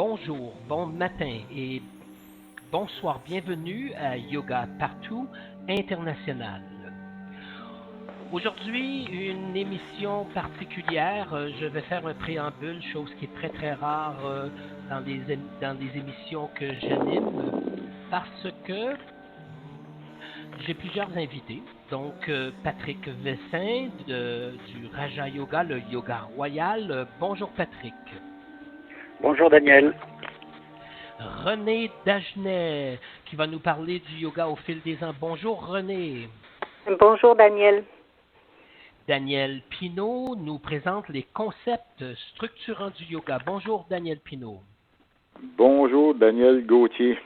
bonjour, bon matin et bonsoir. Bienvenue à Yoga Partout International. Aujourd'hui, une émission particulière. Je vais faire un préambule, chose qui est très très rare dans les émissions que j'anime, parce que j'ai plusieurs invités. Donc, Patrick Vessin du Raja Yoga, le Yoga Royal. Bonjour Patrick. Bonjour Daniel. René Dagenet, qui va nous parler du yoga au fil des ans. Bonjour René. Bonjour Daniel. Daniel Pinault nous présente les concepts structurants du yoga. Bonjour Daniel Pinault. Bonjour Daniel Gauthier.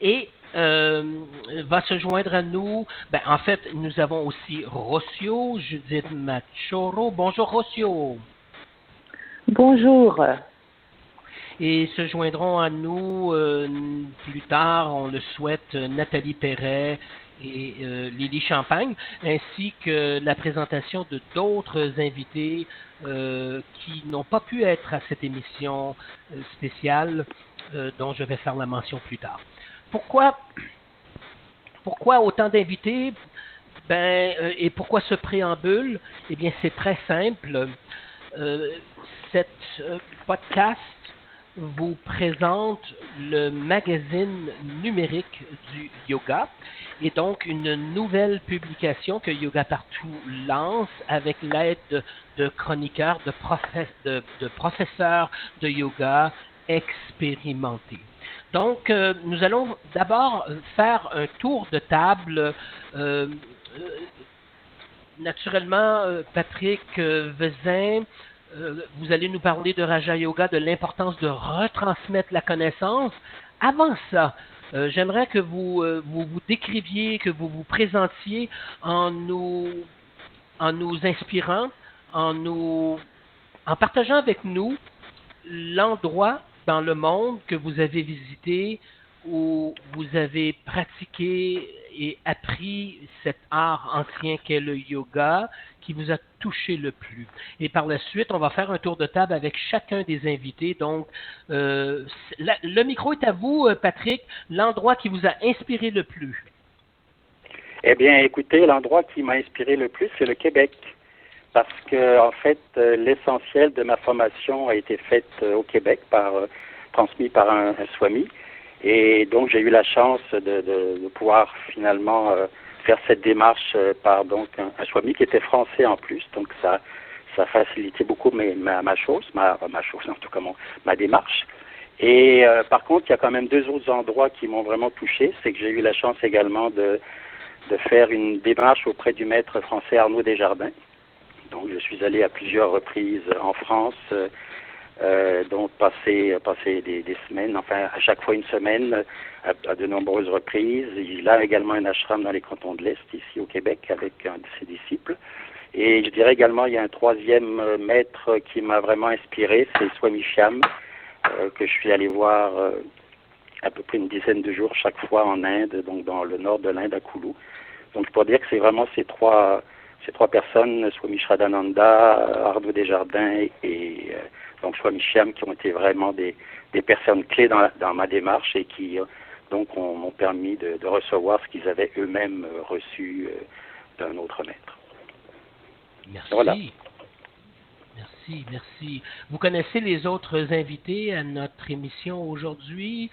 Et va se joindre à nous, en fait, nous avons aussi Rocio, Judith Machoro. Bonjour Rocio. Bonjour. Et se joindront à nous plus tard, on le souhaite, Nathalie Perret et Lily Champagne, ainsi que la présentation de d'autres invités qui n'ont pas pu être à cette émission spéciale dont je vais faire la mention plus tard. Pourquoi autant d'invités et pourquoi ce préambule? Eh bien, c'est très simple. Cette podcast vous présente le magazine numérique du yoga et donc une nouvelle publication que Yoga Partout lance avec l'aide de chroniqueurs, de professeurs de yoga expérimentés. Donc, nous allons d'abord faire un tour de table. Naturellement, Patrick Vezin, vous allez nous parler de Raja Yoga, de l'importance de retransmettre la connaissance. Avant ça, j'aimerais que vous décriviez, que vous vous présentiez en nous inspirant, en partageant avec nous l'endroit dans le monde que vous avez visité, où vous avez pratiqué et appris cet art ancien qu'est le yoga, qui vous a touché le plus. Et par la suite, on va faire un tour de table avec chacun des invités. Donc, le micro est à vous, Patrick, l'endroit qui vous a inspiré le plus. Eh bien, écoutez, l'endroit qui m'a inspiré le plus, c'est le Québec. Parce que, en fait, l'essentiel de ma formation a été faite au Québec, transmis par un swami. Et donc, j'ai eu la chance de pouvoir finalement faire cette démarche par donc un swami qui était français en plus. Donc, ça facilitait beaucoup ma démarche. Et par contre, il y a quand même deux autres endroits qui m'ont vraiment touché. C'est que j'ai eu la chance également de faire une démarche auprès du maître français Arnaud Desjardins. Donc, je suis allé à plusieurs reprises en France, donc passer des semaines, enfin à chaque fois une semaine, à de nombreuses reprises. Il a également un ashram dans les cantons de l'Est, ici au Québec, avec un de ses disciples. Et je dirais également, il y a un troisième maître qui m'a vraiment inspiré, c'est Swami Shyam, que je suis allé voir à peu près une dizaine de jours chaque fois en Inde, donc dans le nord de l'Inde, à Koulou. Donc, je pourrais dire que c'est vraiment ces trois personnes, Swami Shraddhananda, Arnaud Desjardins et donc Swami Shyam, qui ont été vraiment des personnes clés dans ma démarche et qui donc m'ont permis de recevoir ce qu'ils avaient eux-mêmes reçu d'un autre maître. Merci. Voilà. Merci. Vous connaissez les autres invités à notre émission aujourd'hui?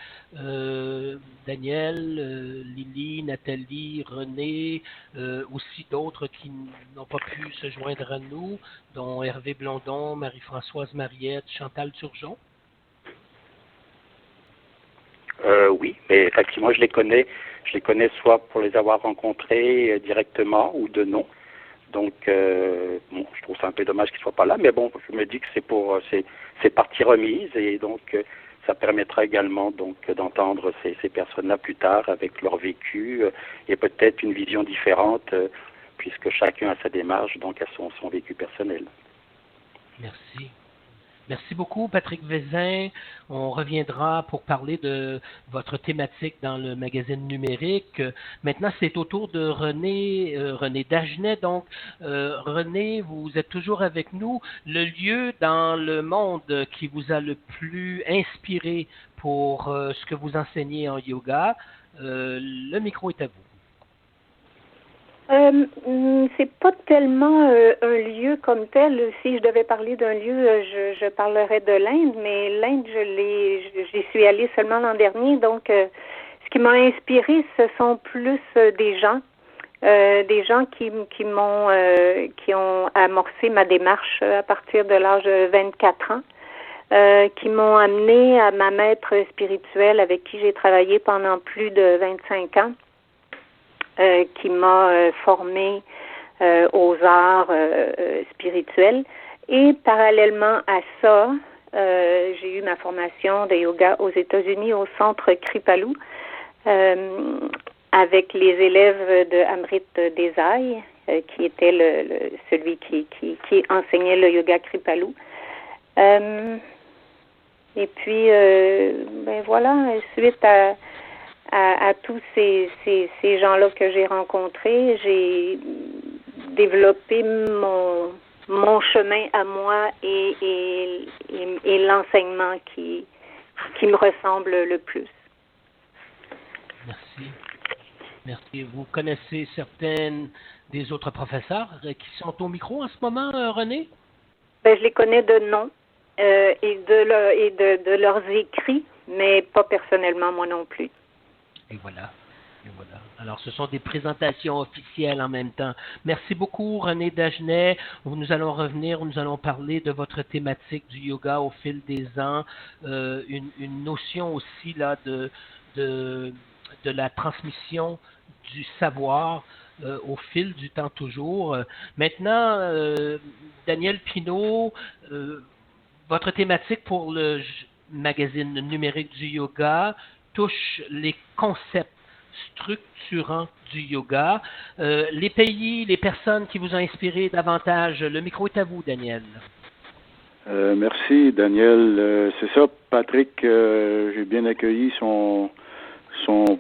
Daniel, Lily, Nathalie, René, aussi d'autres qui n'ont pas pu se joindre à nous, dont Hervé Blondon, Marie-Françoise Mariette, Chantal Turgeon? Oui, mais effectivement, je les connais soit pour les avoir rencontrés directement ou de nom. Donc, je trouve ça un peu dommage qu'ils ne soient pas là, mais bon, je me dis que c'est partie remise et donc ça permettra également donc d'entendre ces personnes-là plus tard avec leur vécu et peut-être une vision différente puisque chacun a sa démarche, donc a son vécu personnel. Merci. Merci beaucoup, Patrick Vézin. On reviendra pour parler de votre thématique dans le magazine numérique. Maintenant, c'est au tour de René Dagenet. Donc, René, vous êtes toujours avec nous. Le lieu dans le monde qui vous a le plus inspiré pour ce que vous enseignez en yoga, le micro est à vous. C'est pas tellement un lieu comme tel. Si je devais parler d'un lieu, je parlerais de l'Inde, mais l'Inde, j'y suis allée seulement l'an dernier. Donc, ce qui m'a inspiré, ce sont plus des gens qui ont amorcé ma démarche à partir de l'âge de 24 ans, qui m'ont amené à ma maître spirituelle avec qui j'ai travaillé pendant plus de 25 ans. Qui m'a formée aux arts spirituels. Et parallèlement à ça, j'ai eu ma formation de yoga aux États-Unis au centre Kripalu avec les élèves de Amrit Desai, qui était celui qui enseignait le yoga Kripalu. Et puis, voilà, suite à tous ces gens-là que j'ai rencontrés, j'ai développé mon chemin à moi et l'enseignement qui me ressemble le plus. Merci. Vous connaissez certaines des autres professeurs qui sont au micro en ce moment, René? Je les connais de nom et de leurs écrits, mais pas personnellement moi non plus. Et voilà. Alors, ce sont des présentations officielles en même temps. Merci beaucoup, René Dagenet. Nous allons revenir, nous allons parler de votre thématique du yoga au fil des ans, une notion aussi là de la transmission du savoir au fil du temps toujours. Maintenant, Daniel Pinault, votre thématique pour le magazine numérique du yoga touche les concepts structurants du yoga. Les pays, les personnes qui vous ont inspiré davantage, le micro est à vous, Daniel. Merci, Daniel. C'est ça, Patrick, j'ai bien accueilli son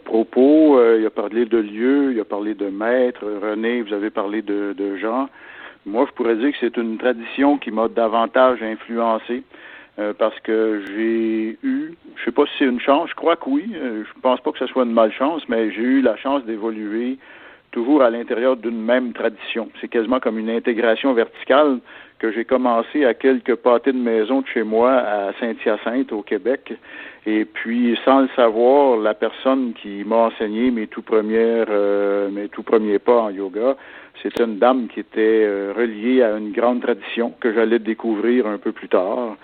propos. Il a parlé de lieu, il a parlé de maître. René, vous avez parlé de gens. Moi, je pourrais dire que c'est une tradition qui m'a davantage influencé. Parce que j'ai eu, je sais pas si c'est une chance, je crois que oui, je pense pas que ce soit une malchance, mais j'ai eu la chance d'évoluer toujours à l'intérieur d'une même tradition. C'est quasiment comme une intégration verticale que j'ai commencé à quelques pâtés de maison de chez moi à Saint-Hyacinthe au Québec. Et puis, sans le savoir, la personne qui m'a enseigné mes tout premiers pas en yoga, c'était une dame qui était reliée à une grande tradition que j'allais découvrir un peu plus tard.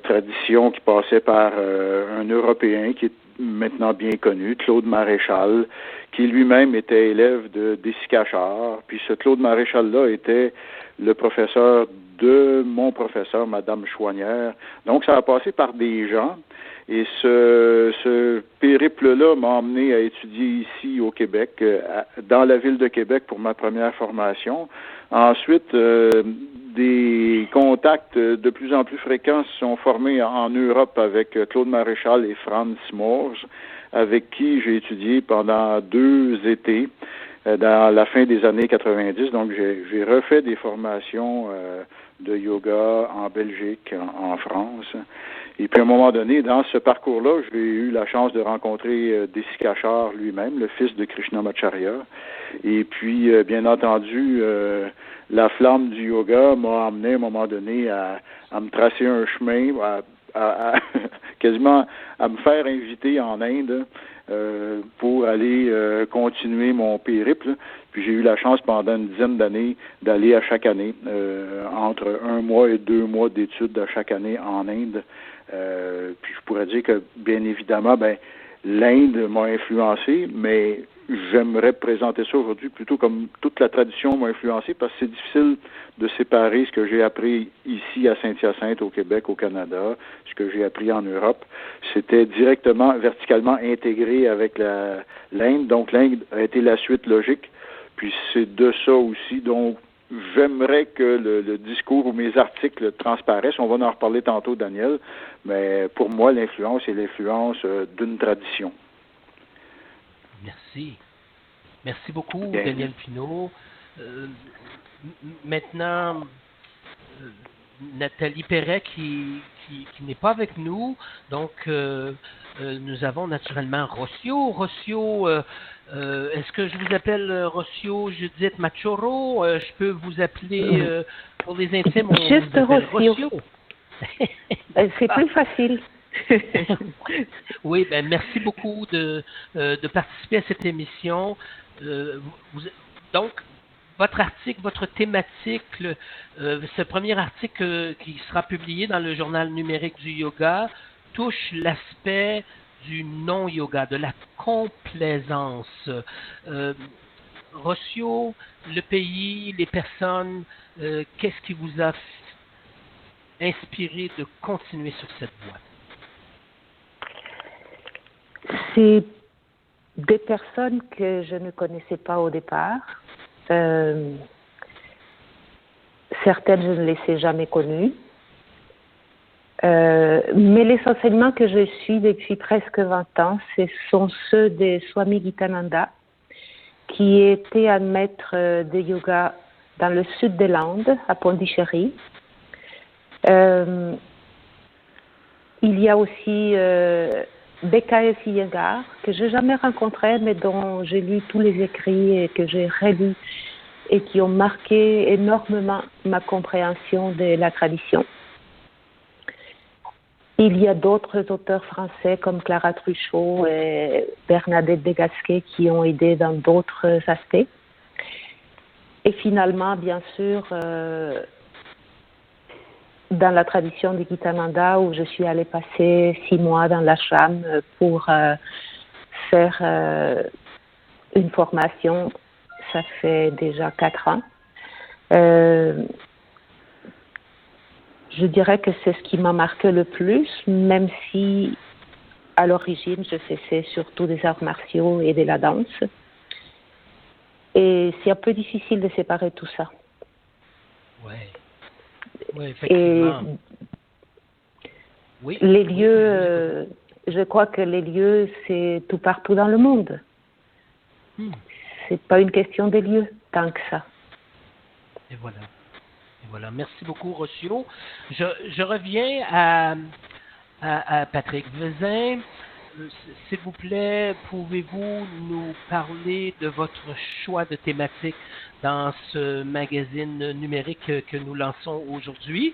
Tradition qui passait par un Européen qui est maintenant bien connu, Claude Maréchal, qui lui-même était élève de Desi-Cachard. Puis ce Claude Maréchal-là était le professeur de mon professeur, Madame Chouanière. Donc ça a passé par des gens. Et ce périple-là m'a emmené à étudier ici au Québec, dans la ville de Québec pour ma première formation. Ensuite, des contacts de plus en plus fréquents se sont formés en Europe avec Claude Maréchal et Franz Moors, avec qui j'ai étudié pendant 2 étés dans la fin des années 90. Donc, j'ai refait des formations de yoga en Belgique, en France. Et puis, à un moment donné, dans ce parcours-là, j'ai eu la chance de rencontrer Desi-Cachard lui-même, le fils de Krishnamacharya. Et puis, bien entendu, la flamme du yoga m'a amené à un moment donné à me tracer un chemin, à quasiment à me faire inviter en Inde pour aller continuer mon périple. Puis j'ai eu la chance pendant une dizaine d'années d'aller à chaque année, entre 1 mois et 2 mois d'études à chaque année en Inde. Puis je pourrais dire que, bien évidemment, l'Inde m'a influencé, mais j'aimerais présenter ça aujourd'hui plutôt comme toute la tradition m'a influencé, parce que c'est difficile de séparer ce que j'ai appris ici à Saint-Hyacinthe, au Québec, au Canada, ce que j'ai appris en Europe. C'était directement, verticalement intégré avec l'Inde. Donc l'Inde a été la suite logique. Puis c'est de ça aussi dont j'aimerais que le discours ou mes articles transparaissent. On va en reparler tantôt, Daniel, mais pour moi, l'influence est l'influence d'une tradition. Merci. Merci beaucoup, Bien. Daniel Pinault. Maintenant, Nathalie Perret qui n'est pas avec nous, donc nous avons naturellement Rocio. Rocio, est-ce que je vous appelle Rocio Judith Machoro? Je peux vous appeler pour les intimes, on juste vous appelle Rocio. C'est plus facile. Oui, ben merci beaucoup de participer à cette émission. Donc, votre article, votre thématique, ce premier article qui sera publié dans le journal numérique du yoga touche l'aspect du non-yoga, de la complaisance. Rocio, le pays, les personnes, qu'est-ce qui vous a inspiré de continuer sur cette voie? C'est des personnes que je ne connaissais pas au départ. Certaines, je ne les ai jamais connues. Mais les enseignements que je suis depuis presque 20 ans, ce sont ceux de Swami Gitananda, qui était un maître de yoga dans le sud de l'Inde, à Pondichéry. Il y a aussi BKS Iyengar, que je n'ai jamais rencontré, mais dont j'ai lu tous les écrits et que j'ai relus et qui ont marqué énormément ma compréhension de la tradition. Il y a d'autres auteurs français comme Clara Truchot et Bernadette Degasquet qui ont aidé dans d'autres aspects. Et finalement, bien sûr, dans la tradition de Gitananda, où je suis allée passer 6 mois dans l'ashram pour faire une formation, ça fait déjà 4 ans. Je dirais que c'est ce qui m'a marqué le plus, même si à l'origine je faisais surtout des arts martiaux et de la danse. Et c'est un peu difficile de séparer tout ça. Oui, effectivement. Et les lieux, je crois que les lieux, c'est tout partout dans le monde. C'est pas une question des lieux, tant que ça. Et voilà. Merci beaucoup, Rocio. Je reviens à Patrick Vezin. S'il vous plaît, pouvez-vous nous parler de votre choix de thématique dans ce magazine numérique que nous lançons aujourd'hui?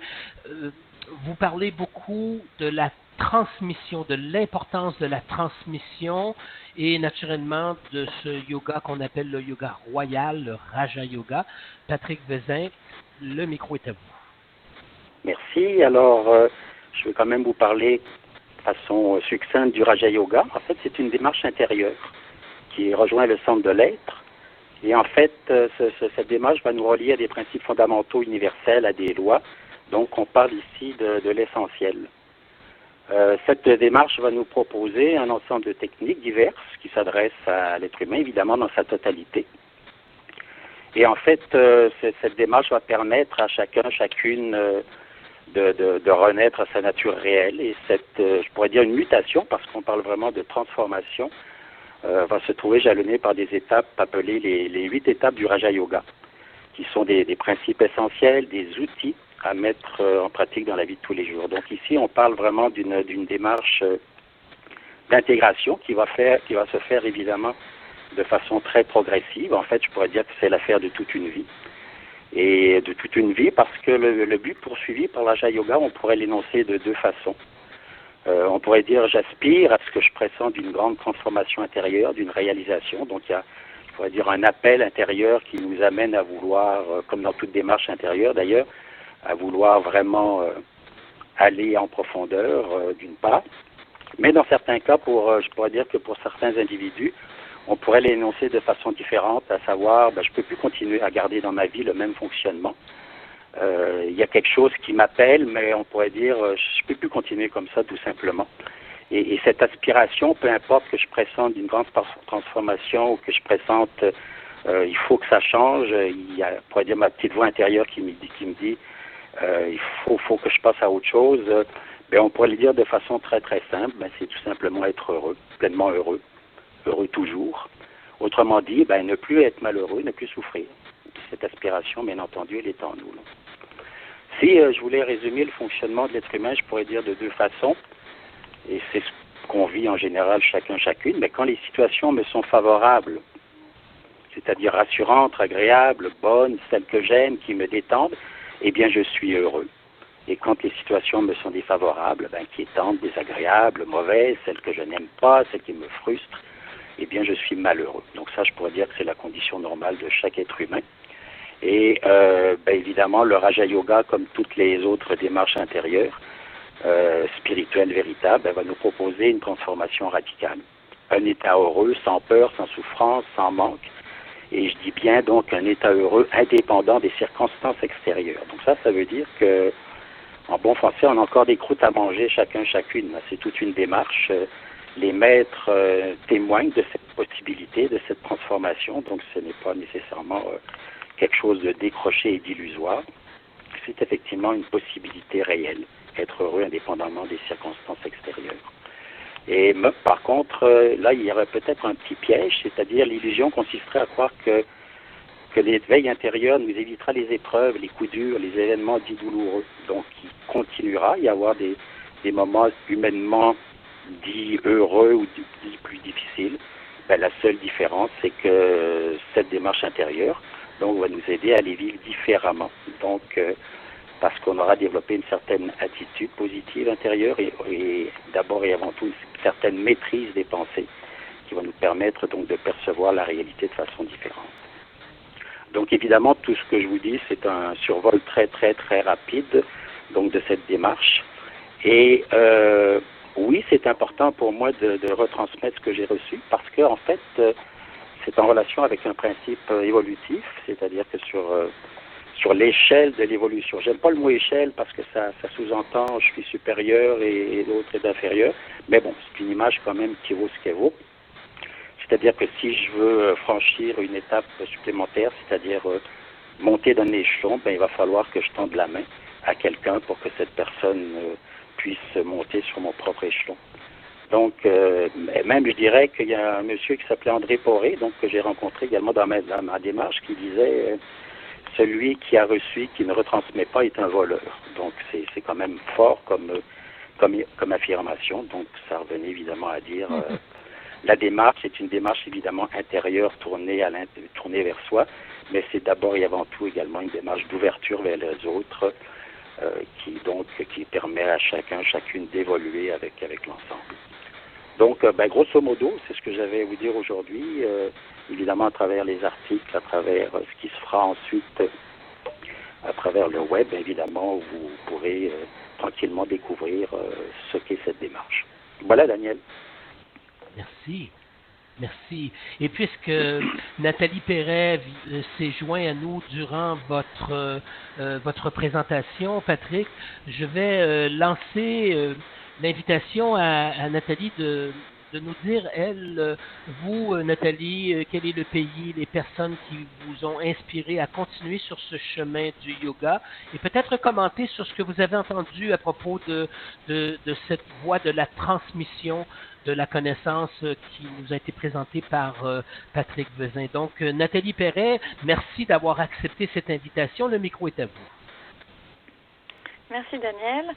Vous parlez beaucoup de la transmission, de l'importance de la transmission et naturellement de ce yoga qu'on appelle le yoga royal, le Raja Yoga. Patrick Vezin, le micro est à vous. Merci. Alors, je vais quand même vous parler de façon succincte du Raja Yoga. En fait, c'est une démarche intérieure qui rejoint le centre de l'être. Et en fait, cette démarche va nous relier à des principes fondamentaux universels, à des lois. Donc, on parle ici de l'essentiel. Cette démarche va nous proposer un ensemble de techniques diverses qui s'adressent à l'être humain, évidemment, dans sa totalité. Et en fait, cette démarche va permettre à chacun, chacune de renaître à sa nature réelle. Et je pourrais dire une mutation, parce qu'on parle vraiment de transformation, va se trouver jalonnée par des étapes appelées les 8 étapes du Raja Yoga, qui sont des principes essentiels, des outils à mettre en pratique dans la vie de tous les jours. Donc ici, on parle vraiment d'une démarche d'intégration qui va se faire évidemment de façon très progressive. En fait, je pourrais dire que c'est l'affaire de toute une vie. Et de toute une vie, parce que le but poursuivi par l'Raja Yoga, on pourrait l'énoncer de 2 façons. On pourrait dire, j'aspire à ce que je pressens d'une grande transformation intérieure, d'une réalisation. Donc il y a, je pourrais dire, un appel intérieur qui nous amène à vouloir, comme dans toute démarche intérieure d'ailleurs, à vouloir vraiment aller en profondeur, d'une part. Mais dans certains cas, je pourrais dire que pour certains individus, on pourrait l'énoncer de façon différente, à savoir, je ne peux plus continuer à garder dans ma vie le même fonctionnement. Il y a quelque chose qui m'appelle, mais on pourrait dire, je ne peux plus continuer comme ça, tout simplement. Et cette aspiration, peu importe que je pressente d'une grande transformation ou que je pressente il faut que ça change. Il y a, on pourrait dire, ma petite voix intérieure qui me dit il faut que je passe à autre chose. On pourrait le dire de façon très très simple, c'est tout simplement être heureux, pleinement heureux, heureux toujours. Autrement dit, ne plus être malheureux, ne plus souffrir. Cette aspiration, bien entendu, elle est en nous. Là. Si je voulais résumer le fonctionnement de l'être humain, je pourrais dire de deux façons, et c'est ce qu'on vit en général chacun, chacune, mais quand les situations me sont favorables, c'est-à-dire rassurantes, agréables, bonnes, celles que j'aime, qui me détendent, eh bien je suis heureux. Et quand les situations me sont défavorables, inquiétantes, désagréables, mauvaises, celles que je n'aime pas, celles qui me frustrent, eh bien je suis malheureux. Donc ça, je pourrais dire que c'est la condition normale de chaque être humain. Et évidemment, le Raja Yoga, comme toutes les autres démarches intérieures, spirituelles, véritables, va nous proposer une transformation radicale. Un état heureux, sans peur, sans souffrance, sans manque. Et je dis bien donc un état heureux indépendant des circonstances extérieures. Donc ça veut dire que, en bon français, on a encore des croûtes à manger chacun, chacune. C'est toute une démarche. Les maîtres témoignent de cette possibilité, de cette transformation. Donc ce n'est pas nécessairement quelque chose de décroché et d'illusoire. C'est effectivement une possibilité réelle, être heureux indépendamment des circonstances extérieures. Et par contre, là, il y aurait peut-être un petit piège, c'est-à-dire l'illusion consisterait à croire que l'éveil intérieur nous évitera les épreuves, les coups durs, les événements dits douloureux. Donc, il continuera à y avoir des moments humainement dits heureux ou dits plus difficiles. La seule différence, c'est que cette démarche intérieure donc, va nous aider à les vivre différemment. Donc, parce qu'on aura développé une certaine attitude positive intérieure et d'abord et avant tout une certaine maîtrise des pensées qui va nous permettre donc de percevoir la réalité de façon différente. Donc évidemment, tout ce que je vous dis, c'est un survol très très très rapide donc de cette démarche. Et oui, c'est important pour moi de retransmettre ce que j'ai reçu parce que en fait, c'est en relation avec un principe évolutif, c'est-à-dire que sur l'échelle de l'évolution. J'aime pas le mot échelle parce que ça sous-entend je suis supérieur et l'autre est inférieur, mais bon, c'est une image quand même qui vaut ce qu'elle vaut. C'est-à-dire que si je veux franchir une étape supplémentaire, c'est-à-dire monter d'un échelon, il va falloir que je tende la main à quelqu'un pour que cette personne puisse monter sur mon propre échelon. Donc, même je dirais qu'il y a un monsieur qui s'appelait André Poré, donc que j'ai rencontré également dans ma démarche, qui disait celui qui a reçu, qui ne retransmet pas, est un voleur. Donc, c'est quand même fort comme affirmation. Donc, ça revenait évidemment à dire la démarche est une démarche évidemment intérieure tournée vers soi, mais c'est d'abord et avant tout également une démarche d'ouverture vers les autres qui permet à chacun, chacune d'évoluer avec l'ensemble. Donc, grosso modo, c'est ce que j'avais à vous dire aujourd'hui, évidemment à travers les articles, à travers ce qui se fera ensuite à travers le web, évidemment, vous pourrez tranquillement découvrir ce qu'est cette démarche. Voilà, Daniel. Merci. Et puisque Nathalie Perret s'est joint à nous durant votre présentation, Patrick, je vais lancer l'invitation à Nathalie de nous dire, elle, vous, Nathalie, quel est le pays, les personnes qui vous ont inspiré à continuer sur ce chemin du yoga et peut-être commenter sur ce que vous avez entendu à propos de cette voie de la transmission de la connaissance qui nous a été présentée par Patrick Vezin. Donc, Nathalie Perret, merci d'avoir accepté cette invitation. Le micro est à vous. Merci, Daniel.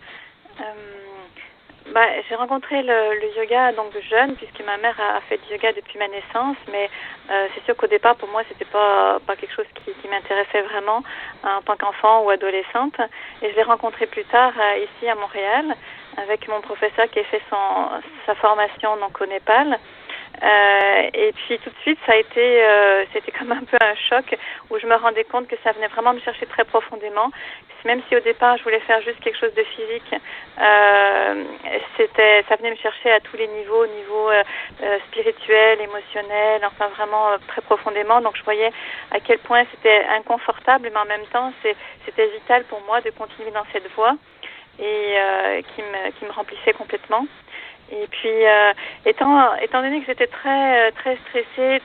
J'ai rencontré le yoga donc jeune, puisque ma mère a fait du yoga depuis ma naissance, mais c'est sûr qu'au départ, pour moi, c'était pas quelque chose qui m'intéressait vraiment en tant qu'enfant ou adolescente. Et je l'ai rencontré plus tard ici à Montréal, avec mon professeur qui a fait sa formation donc au Népal. Et puis tout de suite, c'était comme un peu un choc où je me rendais compte que ça venait vraiment me chercher très profondément. Même si au départ je voulais faire juste quelque chose de physique, ça venait me chercher à tous les niveaux, spirituel, émotionnel, enfin vraiment très profondément. Donc je voyais à quel point c'était inconfortable, mais en même temps c'était vital pour moi de continuer dans cette voie et qui me remplissait complètement. Et puis, étant donné que j'étais très stressée,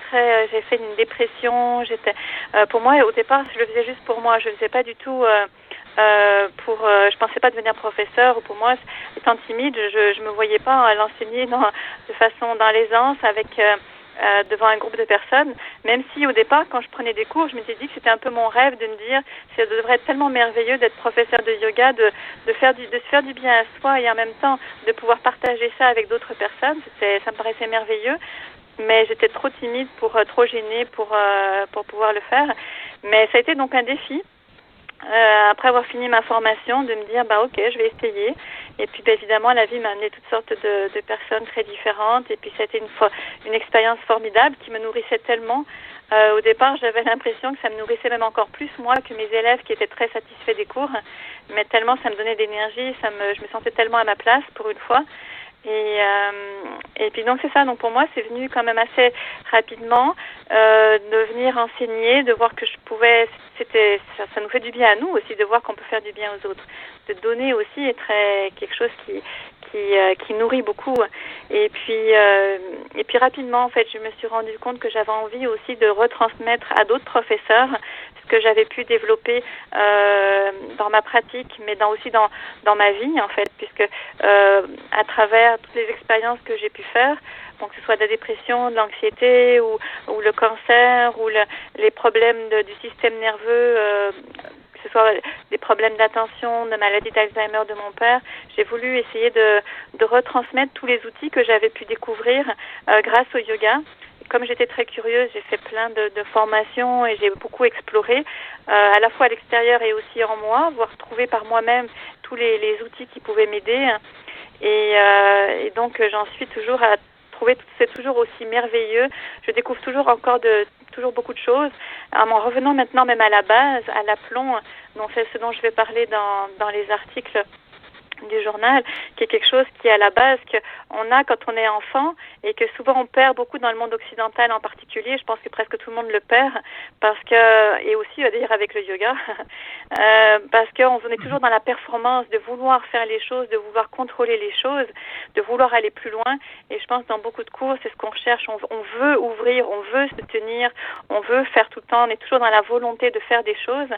j'ai fait une dépression. Pour moi, au départ, je le faisais juste pour moi. Je le faisais pas du tout je pensais pas devenir professeur. Pour moi, étant timide, je me voyais pas l'enseigner de façon dans l'aisance avec devant un groupe de personnes, même si au départ, quand je prenais des cours, je m'étais dit que c'était un peu mon rêve de me dire ça devrait être tellement merveilleux d'être professeur de yoga, de se faire du bien à soi et en même temps de pouvoir partager ça avec d'autres personnes. Ça me paraissait merveilleux, mais j'étais trop timide, trop gênée pour pouvoir le faire. Mais ça a été donc un défi. Après avoir fini ma formation, de me dire ok, je vais essayer. Et puis évidemment, la vie m'a amené toutes sortes de personnes très différentes. Et puis ça a été une expérience formidable qui me nourrissait tellement. Au départ, j'avais l'impression que ça me nourrissait même encore plus moi que mes élèves qui étaient très satisfaits des cours. Mais tellement ça me donnait d'énergie, je me sentais tellement à ma place pour une fois. Et puis donc c'est ça, donc pour moi c'est venu quand même assez rapidement de venir enseigner, de voir que je pouvais, ça nous fait du bien à nous aussi de voir qu'on peut faire du bien aux autres, de donner aussi est quelque chose qui nourrit beaucoup. Et puis rapidement en fait je me suis rendu compte que j'avais envie aussi de retransmettre à d'autres professeurs ce que j'avais pu développer dans ma pratique, mais aussi dans ma vie en fait, puisque à travers toutes les expériences que j'ai pu faire, que ce soit de la dépression, de l'anxiété ou le cancer ou les problèmes du système nerveux, que ce soit des problèmes d'attention, de maladie d'Alzheimer de mon père, j'ai voulu essayer de retransmettre tous les outils que j'avais pu découvrir grâce au yoga. Comme j'étais très curieuse, j'ai fait plein de formations et j'ai beaucoup exploré, à la fois à l'extérieur et aussi en moi, voire trouver par moi-même tous les outils qui pouvaient m'aider. Et donc j'en suis toujours à trouver, c'est toujours aussi merveilleux. Je découvre toujours beaucoup de choses. En revenant maintenant même à la base, à l'aplomb, donc c'est ce dont je vais parler dans les articles du journal, qui est quelque chose qui est à la base qu'on a quand on est enfant et que souvent on perd beaucoup dans le monde occidental en particulier. Je pense que presque tout le monde le perd et aussi d'ailleurs avec le yoga, parce qu'on est toujours dans la performance de vouloir faire les choses, de vouloir contrôler les choses, de vouloir aller plus loin. Et je pense que dans beaucoup de cours, c'est ce qu'on cherche. On veut ouvrir, on veut se tenir, on veut faire tout le temps. On est toujours dans la volonté de faire des choses.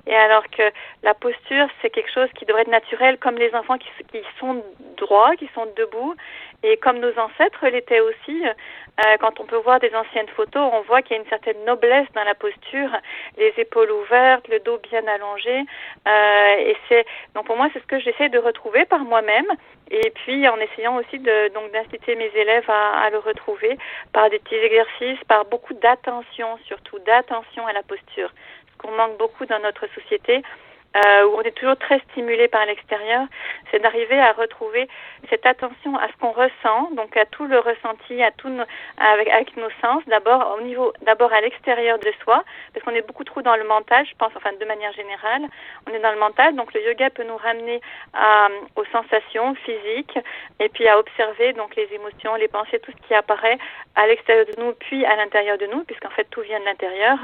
Et alors que la posture, c'est quelque chose qui devrait être naturel, comme les enfants qui sont droits, qui sont debout, et comme nos ancêtres l'étaient aussi. Quand on peut voir des anciennes photos, on voit qu'il y a une certaine noblesse dans la posture, les épaules ouvertes, le dos bien allongé. Donc pour moi, c'est ce que j'essaie de retrouver par moi-même, et puis en essayant aussi d'inciter mes élèves à le retrouver par des petits exercices, par beaucoup d'attention, surtout d'attention à la posture. Ce qu'on manque beaucoup dans notre société, où on est toujours très stimulé par l'extérieur, c'est d'arriver à retrouver cette attention à ce qu'on ressent, donc à tout le ressenti, avec nos sens, d'abord à l'extérieur de soi, parce qu'on est beaucoup trop dans le mental, je pense, de manière générale, on est dans le mental, donc le yoga peut nous ramener aux sensations physiques, et puis à observer donc les émotions, les pensées, tout ce qui apparaît à l'extérieur de nous, puis à l'intérieur de nous, puisqu'en fait tout vient de l'intérieur,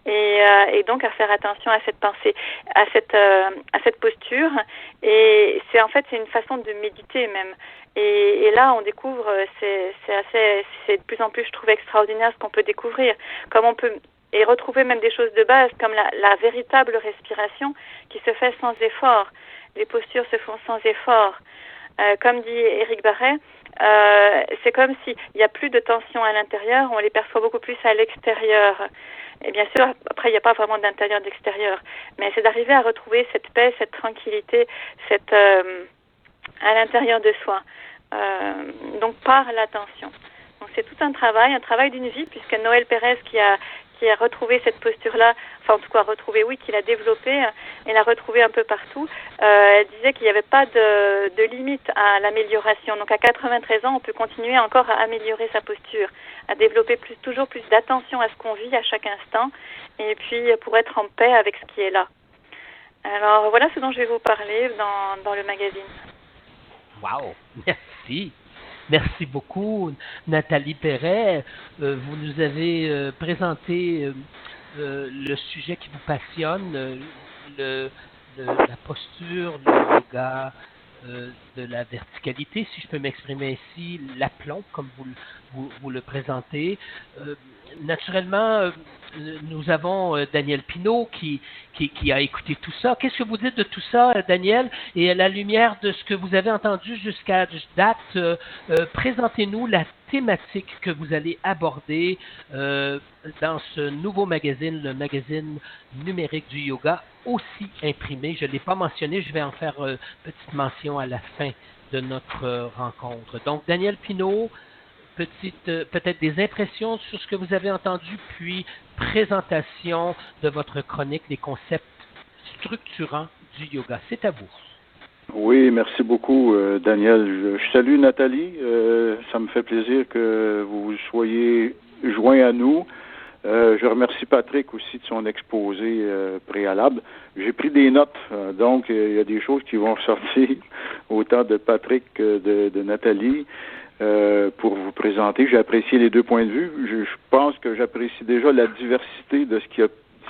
et donc à faire attention à cette pensée, à cette posture. Et c'est une façon de méditer même. Et là, on découvre, c'est de plus en plus, je trouve, extraordinaire ce qu'on peut découvrir, comme on peut et retrouver même des choses de base, comme la véritable respiration qui se fait sans effort. Les postures se font sans effort. Comme dit Éric Barret, c'est comme s'il n'y a plus de tension à l'intérieur, on les perçoit beaucoup plus à l'extérieur. Et bien sûr, après, il n'y a pas vraiment d'intérieur, d'extérieur. Mais c'est d'arriver à retrouver cette paix, cette tranquillité, à l'intérieur de soi. Donc, par l'attention. Donc, c'est tout un travail d'une vie, puisque Noël Pérez, qui a retrouvé cette posture-là, en tout cas qui l'a développée, et l'a retrouvée un peu partout, elle disait qu'il n'y avait pas de limite à l'amélioration. Donc à 93 ans, on peut continuer encore à améliorer sa posture, à développer toujours plus d'attention à ce qu'on vit à chaque instant, et puis pour être en paix avec ce qui est là. Alors voilà ce dont je vais vous parler dans le magazine. Wow, merci. Merci beaucoup, Nathalie Perret. Vous nous avez présenté le sujet qui vous passionne, la posture, le yoga, de la verticalité, si je peux m'exprimer ainsi, l'aplomb, comme vous le présentez. Naturellement, nous avons Daniel Pinault qui a écouté tout ça. Qu'est-ce que vous dites de tout ça, Daniel? Et à la lumière de ce que vous avez entendu jusqu'à date, présentez-nous la thématique que vous allez aborder dans ce nouveau magazine, le magazine numérique du yoga, aussi imprimé. Je ne l'ai pas mentionné, je vais en faire petite mention à la fin de notre rencontre. Donc, Daniel Pinault, peut-être des impressions sur ce que vous avez entendu, puis présentation de votre chronique, les concepts structurants du yoga. C'est à vous. Oui, merci beaucoup, Daniel. Je salue Nathalie. Ça me fait plaisir que vous soyez joints à nous. Je remercie Patrick aussi de son exposé préalable. J'ai pris des notes, donc il y a des choses qui vont ressortir autant de Patrick que de Nathalie. Pour vous présenter. J'ai apprécié les deux points de vue. Je pense que j'apprécie déjà la diversité de ce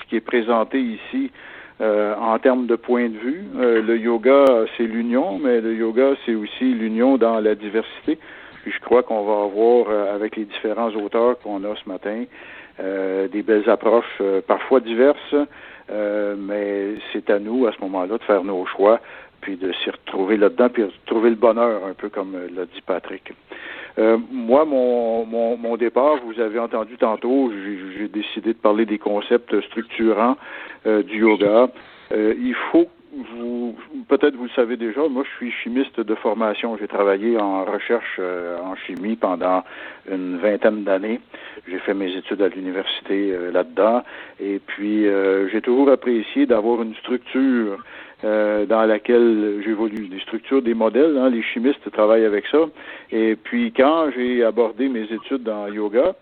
qui est présenté ici en termes de points de vue. Le yoga, c'est l'union, mais le yoga, c'est aussi l'union dans la diversité. Puis je crois qu'on va avoir, avec les différents auteurs qu'on a ce matin, des belles approches, parfois diverses, mais c'est à nous, à ce moment-là, de faire nos choix, puis de s'y retrouver là-dedans, puis de trouver le bonheur, un peu comme l'a dit Patrick. Moi, mon départ, vous avez entendu tantôt, j'ai décidé de parler des concepts structurants du yoga. Il faut, peut-être vous le savez déjà, moi je suis chimiste de formation. J'ai travaillé en recherche en chimie pendant une 20aine d'années. J'ai fait mes études à l'université là-dedans. Et puis, j'ai toujours apprécié d'avoir une structure dans laquelle j'évolue, des structures, des modèles, hein, les chimistes travaillent avec ça. Et puis quand j'ai abordé mes études en yoga,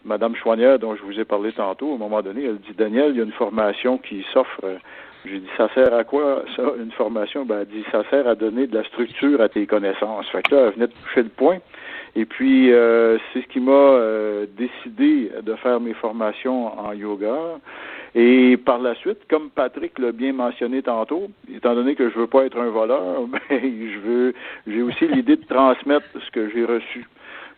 Madame Chouanière, dont je vous ai parlé tantôt, à un moment donné, elle dit, Daniel, il y a une formation qui s'offre. J'ai dit, ça sert à quoi, ça, une formation? Ben, elle dit, ça sert à donner de la structure à tes connaissances. Fait que là, elle venait de toucher le point. Et puis, c'est ce qui m'a décidé de faire mes formations en yoga. Et par la suite, comme Patrick l'a bien mentionné tantôt, étant donné que je veux pas être un voleur, ben, j'ai aussi l'idée de transmettre ce que j'ai reçu.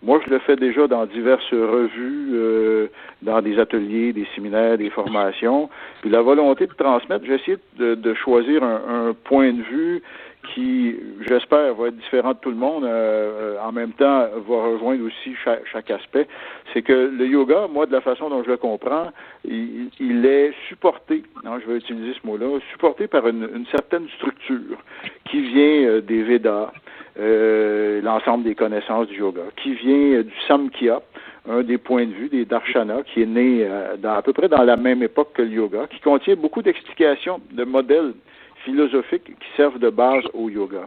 Moi, je le fais déjà dans diverses revues, dans des ateliers, des séminaires, des formations. Puis la volonté de transmettre, j'ai essayé de choisir un point de vue qui, j'espère, va être différent de tout le monde, en même temps, va rejoindre aussi chaque aspect. C'est que le yoga, moi, de la façon dont je le comprends, il est supporté, non, je vais utiliser ce mot-là, supporté par une certaine structure qui vient des Védas, l'ensemble des connaissances du yoga, qui vient du Samkhya, un des points de vue des darshanas, qui est né à peu près dans la même époque que le yoga, qui contient beaucoup d'explications, de modèles philosophiques qui servent de base au yoga.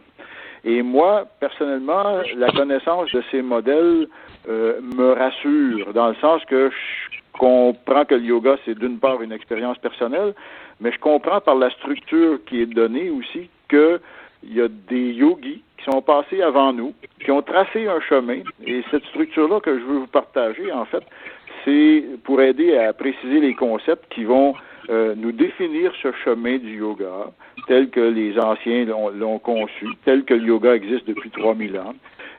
Et moi, personnellement, la connaissance de ces modèles me rassure, dans le sens que je comprends que le yoga, c'est d'une part une expérience personnelle, mais je comprends par la structure qui est donnée aussi qu'il y a des yogis qui sont passés avant nous, qui ont tracé un chemin, et cette structure-là que je veux vous partager, en fait, c'est pour aider à préciser les concepts qui vont nous définir ce chemin du yoga, tel que les anciens l'ont conçu, tel que le yoga existe depuis 3000 ans,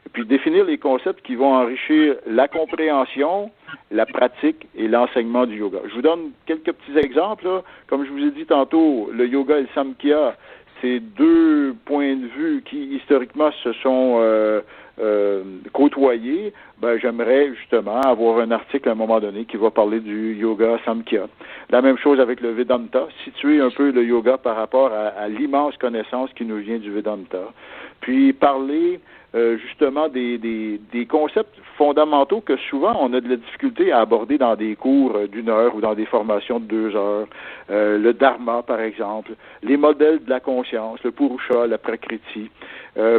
et puis définir les concepts qui vont enrichir la compréhension, la pratique et l'enseignement du yoga. Je vous donne quelques petits exemples, là. Comme je vous ai dit tantôt, le yoga et le Samkhya, c'est deux points de vue qui, historiquement, se sont côtoyés. Ben, j'aimerais justement avoir un article à un moment donné qui va parler du yoga Samkhya. La même chose avec le Vedanta, situer un peu le yoga par rapport à l'immense connaissance qui nous vient du Vedanta. Puis parler justement des concepts fondamentaux que souvent on a de la difficulté à aborder dans des cours d'1 heure ou dans des formations de 2 heures. Le dharma, par exemple, les modèles de la conscience, le purusha, la prakriti.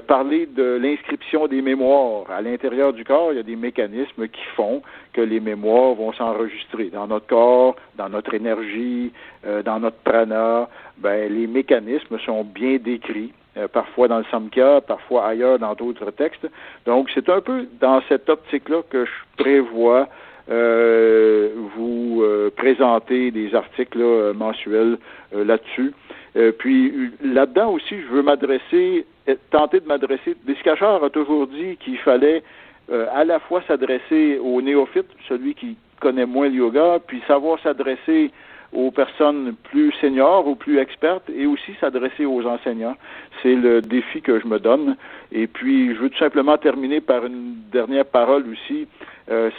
Parler de l'inscription des mémoires. À l'intérieur du corps, il y a des mécanismes qui font que les mémoires vont s'enregistrer dans notre corps, dans notre énergie, dans notre prana. Ben, les mécanismes sont bien décrits. Parfois dans le Samkhya, parfois ailleurs dans d'autres textes. Donc, c'est un peu dans cette optique-là que je prévois vous présenter des articles mensuels là-dessus. Puis là-dedans aussi, je veux tenter de m'adresser. Descachard a toujours dit qu'il fallait à la fois s'adresser aux néophytes, celui qui connaît moins le yoga, puis savoir s'adresser aux personnes plus seniors ou plus expertes et aussi s'adresser aux enseignants. C'est le défi que je me donne. Et puis, je veux tout simplement terminer par une dernière parole aussi.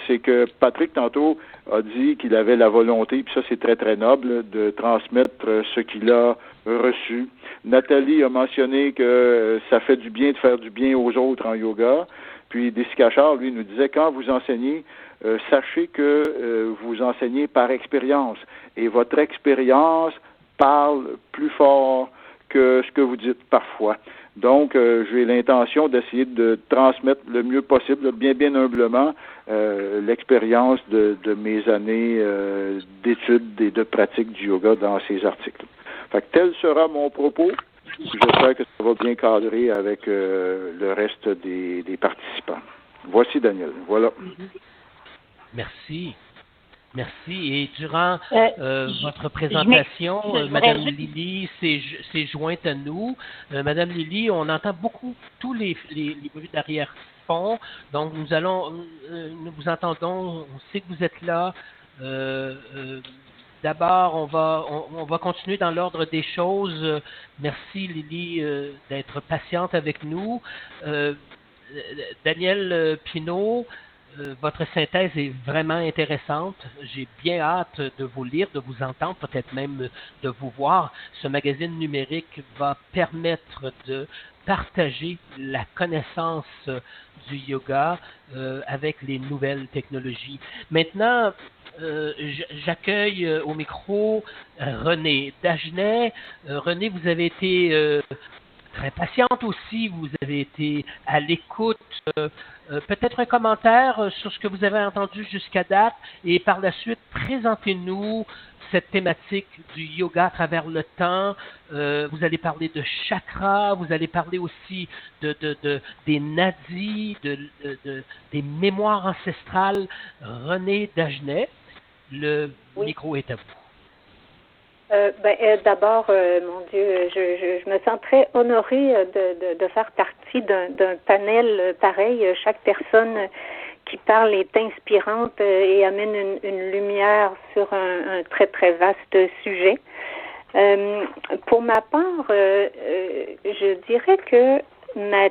C'est que Patrick, tantôt, a dit qu'il avait la volonté, puis ça, c'est très, très noble, de transmettre ce qu'il a reçu. Nathalie a mentionné que ça fait du bien de faire du bien aux autres en yoga. Puis Descachard, lui, nous disait, quand vous enseignez, sachez que vous enseignez par expérience. Et votre expérience parle plus fort que ce que vous dites parfois. Donc, j'ai l'intention d'essayer de transmettre le mieux possible, bien, bien humblement, l'expérience de mes années d'études et de pratique du yoga dans ces articles. Fait que tel sera mon propos. J'espère que ça va bien cadrer avec le reste des participants. Voici Daniel. Voilà. Merci. Merci. Et durant votre présentation, Madame Lily s'est jointe à nous. Madame Lily, on entend beaucoup tous les bruits d'arrière-fond. Donc, nous vous entendons. On sait que vous êtes là. D'abord, on va continuer dans l'ordre des choses. Merci Lily d'être patiente avec nous. Daniel Pinault, votre synthèse est vraiment intéressante. J'ai bien hâte de vous lire, de vous entendre, peut-être même de vous voir. Ce magazine numérique va permettre de partager la connaissance du yoga avec les nouvelles technologies. Maintenant, j'accueille au micro René Dagenet. René, vous avez été très patiente aussi, vous avez été à l'écoute. Peut-être un commentaire sur ce que vous avez entendu jusqu'à date et par la suite, présentez-nous cette thématique du yoga à travers le temps. Vous allez parler de chakras, vous allez parler aussi des nadis, des mémoires ancestrales. René Dagenet, le micro est à vous. D'abord, mon Dieu, je me sens très honorée de faire partie d'un panel pareil. Chaque personne qui parle est inspirante et amène une lumière sur un très, très vaste sujet. Pour ma part, je dirais que ma